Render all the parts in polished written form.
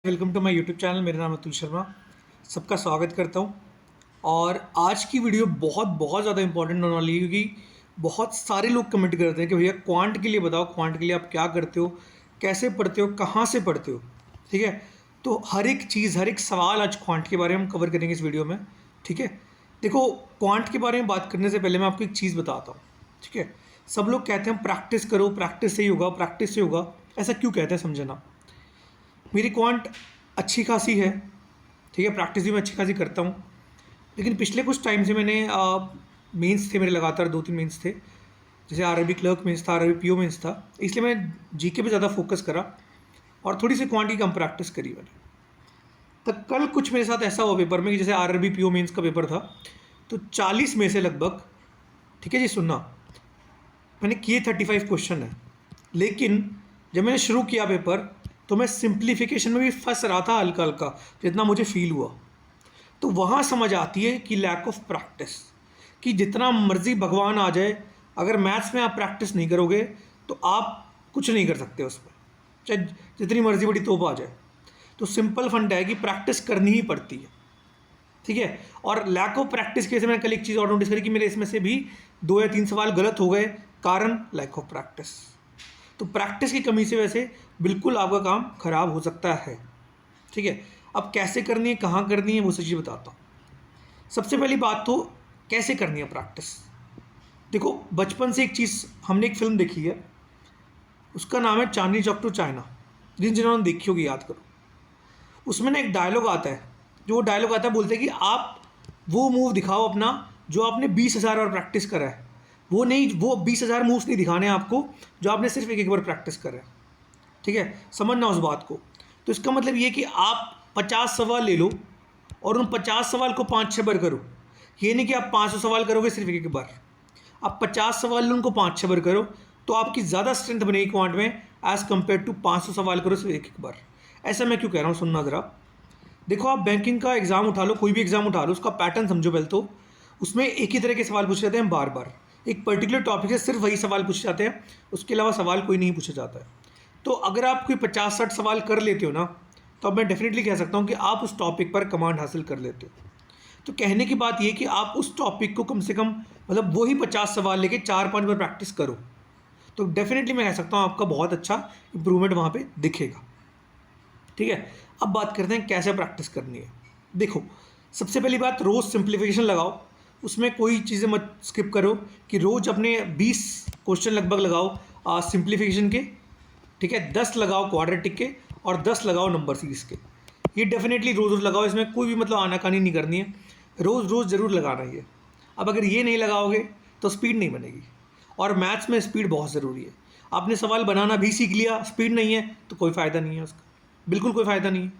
Welcome to my YouTube channel. मेरा नाम अतुल शर्मा। सबका स्वागत करता हूं। और आज की वीडियो बहुत बहुत ज़्यादा इंपॉर्टेंट होने वाली है, क्योंकि बहुत सारे लोग कमेंट करते हैं कि भैया क्वांट के लिए बताओ, क्वांट के लिए आप क्या करते हो, कैसे पढ़ते हो, कहाँ से पढ़ते हो। ठीक है, तो हर एक चीज़, हर एक सवाल आज क्वांट के बारे में हम कवर करेंगे इस वीडियो में। ठीक है, देखो, क्वांट के बारे में बात करने से पहले मैं आपको एक चीज़ बताता हूँ। ठीक है, सब लोग कहते हैं प्रैक्टिस करो, प्रैक्टिस से ही होगा, प्रैक्टिस से होगा। ऐसा क्यों कहते हैं समझना। मेरी क्वांट अच्छी खासी है। ठीक है, प्रैक्टिस भी मैं अच्छी खासी करता हूँ। लेकिन पिछले कुछ टाइम से मैंने मेंस थे मेरे, लगातार 2-3 मेंस थे। जैसे आरआरबी क्लर्क मेंस था, आरआरबी पीओ मेंस था, इसलिए मैं जीके पे ज़्यादा फोकस करा और थोड़ी सी क्वांट की कम प्रैक्टिस करी मैंने। तो कल कुछ मेरे साथ ऐसा हुआ पेपर में कि जैसे आरआरबी पीओ मेंस का पेपर था, तो 40 में से लगभग, ठीक है जी सुनना, मैंने किए 35 क्वेश्चन है। लेकिन जब मैंने शुरू किया पेपर, तो मैं सिंप्लीफिकेशन में भी फंस रहा था हल्का हल्का, जितना मुझे फील हुआ। तो वहाँ समझ आती है कि लैक ऑफ प्रैक्टिस, कि जितना मर्जी भगवान आ जाए, अगर मैथ्स में आप प्रैक्टिस नहीं करोगे तो आप कुछ नहीं कर सकते उसमें, चाहे जितनी मर्जी बड़ी तोप आ जाए। तो सिंपल फंड है कि प्रैक्टिस करनी ही पड़ती है। ठीक है, और लैक ऑफ प्रैक्टिस की वजह से मैंने कल एक चीज़ और नोटिस करी कि मेरे इसमें से भी 2 या 3 सवाल गलत हो गए, कारण लैक ऑफ प्रैक्टिस। तो प्रैक्टिस की कमी से वैसे बिल्कुल आपका काम खराब हो सकता है। ठीक है, अब कैसे करनी है, कहाँ करनी है, वो सब चीज़ बताता हूँ। सबसे पहली बात तो कैसे करनी है प्रैक्टिस। देखो, बचपन से एक चीज़, हमने एक फिल्म देखी है, उसका नाम है चांदनी चौक टू चाइना। जिन्होंने देखी होगी याद करो। उसमें ना एक डायलॉग आता है, जो वो डायलॉग आता है, बोलते हैं कि आप वो मूव दिखाओ अपना जो आपने 20,000 बार प्रैक्टिस करा है। वो नहीं, वो 20,000 मूव्स नहीं दिखाने हैं आपको जो आपने सिर्फ एक एक बार प्रैक्टिस करा है। ठीक है, समझना उस बात को। तो इसका मतलब ये कि आप 50 सवाल ले लो और उन 50 सवाल को 5-6 बार करो। ये नहीं कि आप 500 सवाल करोगे सिर्फ एक एक बार। आप 50 सवाल लो, उनको 5-6 बार करो, तो आपकी ज़्यादा स्ट्रेंथ बनेगी क्वांट में एज़ कम्पेयर टू 500 सवाल करो सिर्फ एक एक बार। ऐसा मैं क्यों कह रहा हूँ, सुनना ज़रा। देखो, आप बैंकिंग का एग्ज़ाम उठा लो, कोई भी एग्ज़ाम उठा लो, उसका पैटर्न समझो पहले तो। उसमें एक ही तरह के सवाल पूछे जाते हैं बार बार, एक पर्टिकुलर टॉपिक से सिर्फ वही सवाल पूछे जाते हैं, उसके अलावा सवाल कोई नहीं पूछा जाता है। तो अगर आप कोई 50-60 सवाल कर लेते हो ना, तो अब मैं डेफिनेटली कह सकता हूँ कि आप उस टॉपिक पर कमांड हासिल कर लेते हो। तो कहने की बात ये कि आप उस टॉपिक को कम से कम, मतलब वही 50 सवाल लेके 4-5 बार प्रैक्टिस करो, तो डेफिनेटली मैं कह सकता हूँ आपका बहुत अच्छा इंप्रूवमेंट वहाँ पे दिखेगा। ठीक है, अब बात करते हैं कैसे प्रैक्टिस करनी है। देखो, सबसे पहली बात, रोज़ सिंप्लीफिकेशन लगाओ। उसमें कोई चीज़ें मत स्किप करो, कि रोज़ अपने 20 क्वेश्चन लगभग लगाओ सिंप्लीफिकेशन के। ठीक है, 10 लगाओ क्वाड्रेटिक के और 10 लगाओ नंबर सीरीज के। ये डेफिनेटली रोज़ रोज़ लगाओ, इसमें कोई भी मतलब आनाकानी नहीं करनी है, रोज़ रोज़ ज़रूर लगाना है ये। अब अगर ये नहीं लगाओगे तो स्पीड नहीं बनेगी, और मैथ्स में स्पीड बहुत ज़रूरी है। आपने सवाल बनाना भी सीख लिया, स्पीड नहीं है तो कोई फ़ायदा नहीं है उसका, बिल्कुल कोई फ़ायदा नहीं है।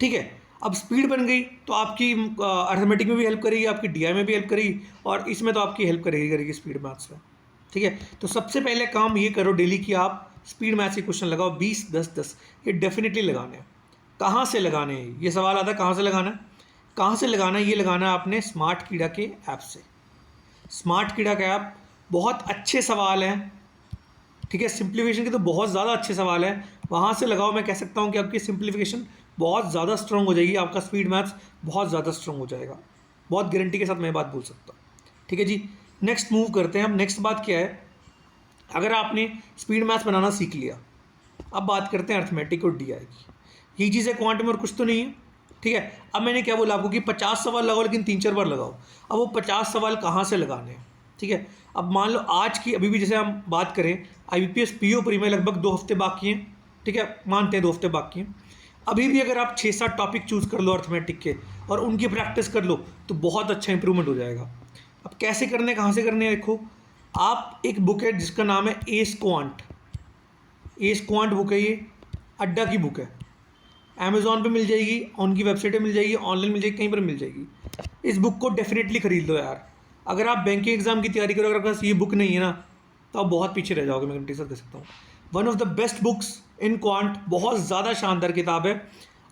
ठीक है, अब स्पीड बन गई तो आपकी अर्थमेटिक में भी हेल्प करेगी, आपकी डीआई में भी हेल्प करेगी, और इसमें तो आपकी हेल्प करेगी स्पीड मैथ्स में। ठीक है, तो सबसे पहले काम ये करो डेली कि आप स्पीड मैथ्स के क्वेश्चन लगाओ, 20-10-10, ये डेफिनेटली लगाने हैं। कहाँ से लगाने हैं, ये सवाल आता है, कहाँ से लगाना है। कहाँ से लगाना है, ये लगाना है आपने स्मार्ट कीड़ा के ऐप से। स्मार्ट कीड़ा का ऐप, बहुत अच्छे सवाल हैं। ठीक है, सिंप्लीफिकेशन के तो बहुत ज़्यादा अच्छे सवाल हैं, वहाँ से लगाओ। मैं कह सकता हूँ कि आपकी सिंप्लीफिकेशन बहुत ज़्यादा स्ट्रॉन्ग हो जाएगी, आपका स्पीड मैथ्स बहुत ज़्यादा स्ट्रॉन्ग हो जाएगा, बहुत गारंटी के साथ मैं बात बोल सकता हूँ। ठीक है जी, नेक्स्ट मूव करते हैं हम। नेक्स्ट बात क्या है, अगर आपने स्पीड मैथ्स बनाना सीख लिया, अब बात करते हैं अर्थमेटिक और डीआई की। ये चीज़ है क्वांट में, और कुछ तो नहीं है। ठीक है, अब मैंने क्या बोला आपको कि 50 सवाल लगाओ, लेकिन 3-4 बार लगाओ। अब वो 50 सवाल कहाँ से लगाने हैं। ठीक है, अब मान लो आज की, अभी भी जैसे हम बात करें, IBPS PO प्री में लगभग 2 हफ्ते बाकी हैं। ठीक है, मानते हैं 2 हफ्ते बाकी हैं। अभी भी अगर आप 6-7 टॉपिक चूज़ कर लो अर्थमेटिक के और उनकी प्रैक्टिस कर लो, तो बहुत अच्छा इंप्रूवमेंट हो जाएगा। अब कैसे करने, कहाँ से करने हैं, देखो, आप, एक बुक है जिसका नाम है S quant. S quant book है ये, अड्डा की बुक है। अमेज़ॉन पे मिल जाएगी, उनकी वेबसाइट पे मिल जाएगी, ऑनलाइन मिल जाएगी, कहीं पर मिल जाएगी। इस बुक को डेफिनेटली खरीद लो यार। अगर आप बैंकिंग एग्जाम की तैयारी करो, अगर आपके पास ये बुक नहीं है ना, तो आप बहुत पीछे रह जाओगे, मैं गारंटी से कह सकता हूँ। One of the best books in quant, बहुत ज़्यादा शानदार किताब है।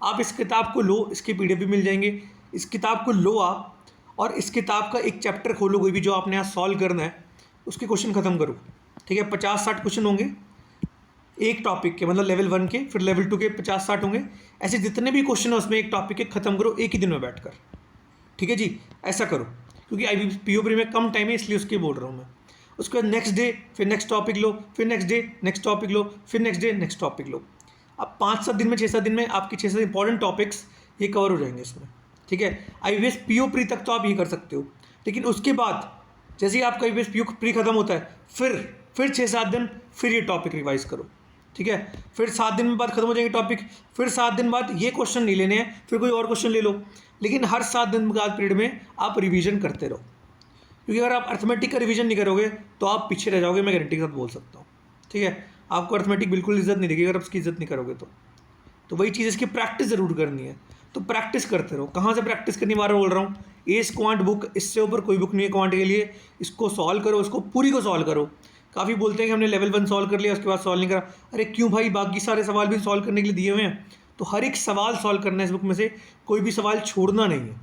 आप इस किताब को लो, इसके PDF भी मिल जाएंगे। इस किताब को लो आप, और इस किताब का एक चैप्टर खोलो, कोई भी जो आपने यहाँ सॉल्व करना है, उसके क्वेश्चन ख़त्म करो। ठीक है, 50-60 क्वेश्चन होंगे, एक टॉपिक के, मतलब लेवल 1 के, फिर लेवल 2 के 50-60 होंगे, ऐसे जितने भी क्वेश्चन है उसमें एक टॉपिक के ख़त्म करो एक ही दिन में बैठकर। ठीक है जी, ऐसा करो, क्योंकि IBPO प्री में कम टाइम है इसलिए उसके बोल रहा हूँ मैं। उसके बाद नेक्स्ट डे फिर नेक्स्ट टॉपिक लो, फिर नेक्स्ट डे नेक्स्ट टॉपिक लो, फिर नेक्स्ट डे नेक्स्ट टॉपिक लो। अब 5-7 दिन में 6-7 दिन में आपके 6-7 इंपॉर्टेंट टॉपिक्स ये कवर हो जाएंगे इसमें। ठीक है, IBPO प्री तक तो आप ये कर सकते हो, लेकिन उसके बाद जैसे ही आपका IBPO प्री खत्म होता है फिर 6-7 दिन फिर ये टॉपिक रिवाइज करो। ठीक है, फिर 7 दिन बाद खत्म हो जाएंगे टॉपिक, फिर 7 दिन बाद ये क्वेश्चन नहीं लेने हैं, फिर कोई और क्वेश्चन ले लो, लेकिन हर 7 दिन बाद पीरियड में आप रिवीजन करते रहो, क्योंकि अगर आप अर्थमेटिक का रिवीजन नहीं करोगे तो आप पीछे रह जाओगे, मैं गारंटी के साथ बोल सकता हूँ। ठीक है, आपको अर्थमेटिक बिल्कुल इज्जत नहीं देगी अगर आप उसकी इज्जत नहीं करोगे तो वही चीज़, इसकी प्रैक्टिस ज़रूर करनी है, तो प्रैक्टिस करते रहो। कहाँ से प्रैक्टिस करनी, बार बोल रहा हूँ, एस क्वांट बुक, इससे ऊपर कोई बुक नहीं है क्वांट के लिए। इसको सॉल्व करो, इसको पूरी को सॉल्व करो। काफ़ी बोलते हैं कि हमने लेवल 1 सॉल्व कर लिया उसके बाद सॉल्व नहीं करा। अरे क्यों भाई, बाकी सारे सवाल भी सॉल्व करने के लिए दिए हुए हैं, तो हर एक सवाल सॉल्व करना है इस बुक में से, कोई भी सवाल छोड़ना नहीं है।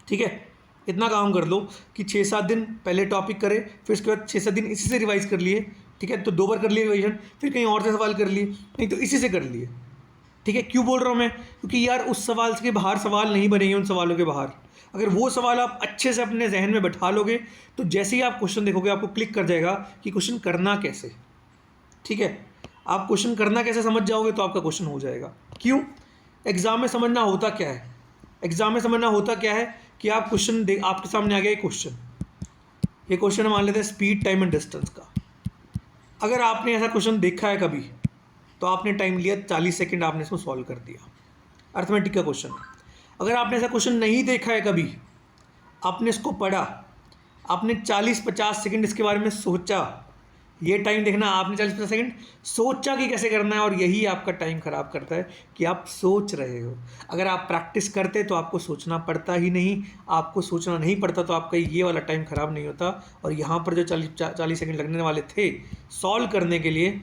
ठीक है, इतना काम कर लो कि 6-7 दिन पहले टॉपिक करे, फिर उसके बाद 6-7 दिन इसी से रिवाइज कर लिए। ठीक है, तो 2 बार कर लिए रिवाइजन, फिर कहीं और से सवाल कर लिए, नहीं तो इसी से कर लिए। ठीक है, क्यों बोल रहा हूँ मैं, क्योंकि यार उस सवाल के बाहर सवाल नहीं बनेंगे, उन सवालों के बाहर अगर वो सवाल आप अच्छे से अपने जहन में बैठा लोगे तो जैसे ही आप क्वेश्चन देखोगे आपको क्लिक कर जाएगा कि क्वेश्चन करना कैसे। ठीक है, आप क्वेश्चन करना कैसे समझ जाओगे तो आपका क्वेश्चन हो जाएगा। क्यों, एग्ज़ाम में समझना होता क्या है, एग्ज़ाम में समझना होता क्या है कि आप क्वेश्चन देख, आपके सामने आ गया ये क्वेश्चन मान लेते हैं स्पीड, टाइम एंड डिस्टेंस का। अगर आपने ऐसा क्वेश्चन देखा है कभी तो आपने टाइम लिया 40 सेकंड, आपने इसको सॉल्व कर दिया, अर्थमेटिक का क्वेश्चन। अगर आपने ऐसा क्वेश्चन नहीं देखा है कभी, आपने इसको पढ़ा, आपने 40-50 सेकंड इसके बारे में सोचा, ये टाइम देखना, आपने 40-50 सेकंड सोचा कि कैसे करना है, और यही आपका टाइम ख़राब करता है कि आप सोच रहे हो। अगर आप प्रैक्टिस करते तो आपको सोचना पड़ता ही नहीं, आपको सोचना नहीं पड़ता तो आपका ये वाला टाइम ख़राब नहीं होता, और यहाँ पर जो 40 सेकंड लगने वाले थे सॉल्व करने के लिए,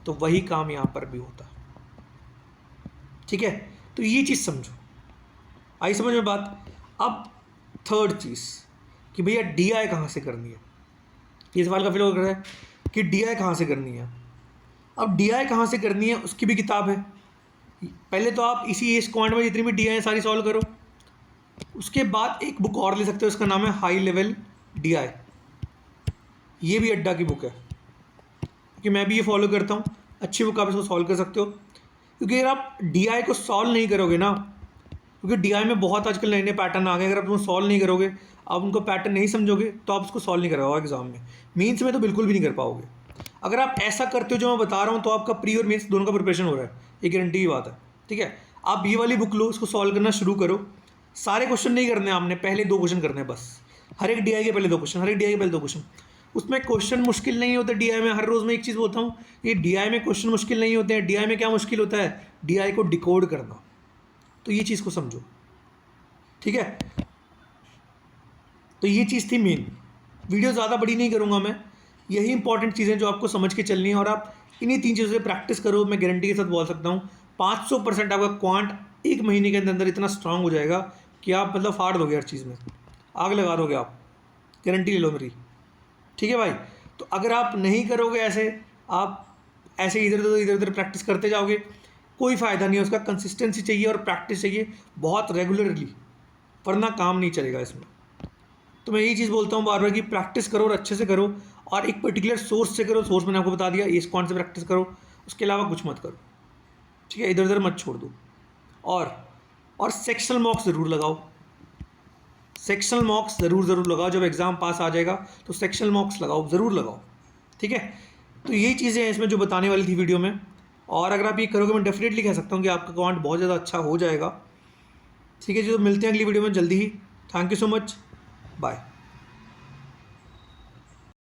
तो वही काम यहाँ पर भी होता। ठीक है, तो ये चीज़ समझो, आई समझ में बात। अब थर्ड चीज़ कि भैया DI कहाँ से करनी है, ये सवाल काफ़ी लोग कर रहे हैं कि DI कहाँ से करनी है। अब DI कहाँ से करनी है उसकी भी किताब है। पहले तो आप इसी एस क्वांट में जितनी भी DI है सारी सॉल्व करो, उसके बाद एक बुक और ले सकते हो, उसका नाम है हाई लेवल DI। ये भी अड्डा की बुक है, क्योंकि मैं भी ये फॉलो करता हूँ, अच्छी बुक, आप इसको सॉल्व कर सकते हो। क्योंकि अगर आप DI को सॉल्व नहीं करोगे ना, क्योंकि DI में बहुत आजकल नए नए पैटर्न आ गए, अगर आप उसको सॉल्व नहीं करोगे, आप उनको पैटर्न नहीं समझोगे तो आप उसको सॉल्व नहीं कर पाओगे एग्जाम में, मीन्स में तो बिल्कुल भी नहीं कर पाओगे। अगर आप ऐसा करते हो जो मैं बता रहा हूँ तो आपका प्री और मेंस दोनों का प्रिपरेशन हो रहा है, ये गारंटी की बात है। ठीक है, आप ये वाली बुक लो, उसको सॉल्व करना शुरू करो। सारे क्वेश्चन नहीं करने आपने, पहले 2 क्वेश्चन करने हैं बस, हर एक DI के पहले 2 क्वेश्चन, हर एक DI के पहले 2 क्वेश्चन। उसमें क्वेश्चन मुश्किल नहीं होते DI में, हर रोज़ मैं एक चीज़ बोलता हूँ, ये DI में क्वेश्चन मुश्किल नहीं होते हैं। DI में क्या मुश्किल होता है, DI को डिकोड करना। तो ये चीज़ को समझो। ठीक है, तो ये चीज़ थी मेन। वीडियो ज़्यादा बड़ी नहीं करूँगा मैं, यही इंपॉर्टेंट चीज़ें जो आपको समझ के चलनी है, और आप इन्हीं 3 चीज़ों से प्रैक्टिस करो। मैं गारंटी के साथ बोल सकता हूँ 500% आपका क्वांट 1 महीने के अंदर इतना स्ट्रांग हो जाएगा कि आप मतलब फाड़ दोगे, हर चीज़ में आग लगा दोगे आप, गारंटी ले लो मेरी। ठीक है भाई, तो अगर आप नहीं करोगे ऐसे, आप ऐसे इधर उधर प्रैक्टिस करते जाओगे, कोई फ़ायदा नहीं है उसका। कंसिस्टेंसी चाहिए और प्रैक्टिस चाहिए बहुत रेगुलरली, वरना काम नहीं चलेगा इसमें। तो मैं यही चीज़ बोलता हूँ बार बार कि प्रैक्टिस करो और अच्छे से करो, और एक पर्टिकुलर सोर्स से करो। सोर्स मैंने आपको बता दिया, इस क्वांट से प्रैक्टिस करो, उसके अलावा कुछ मत करो। ठीक है, इधर उधर मत छोड़ दो। और सेक्शनल मॉक्स ज़रूर लगाओ, सेक्शनल मॉक्स ज़रूर लगाओ। जब एग्ज़ाम पास आ जाएगा तो सेक्शनल मॉक्स लगाओ, ज़रूर लगाओ। ठीक है, तो यही चीज़ें हैं इसमें जो बताने वाली थी वीडियो में, और अगर आप ये करोगे मैं डेफिनेटली कह सकता हूँ कि आपका क्वांट बहुत ज़्यादा अच्छा हो जाएगा। ठीक है जी, तो मिलते हैं अगली वीडियो में जल्दी ही। Thank you so much, bye.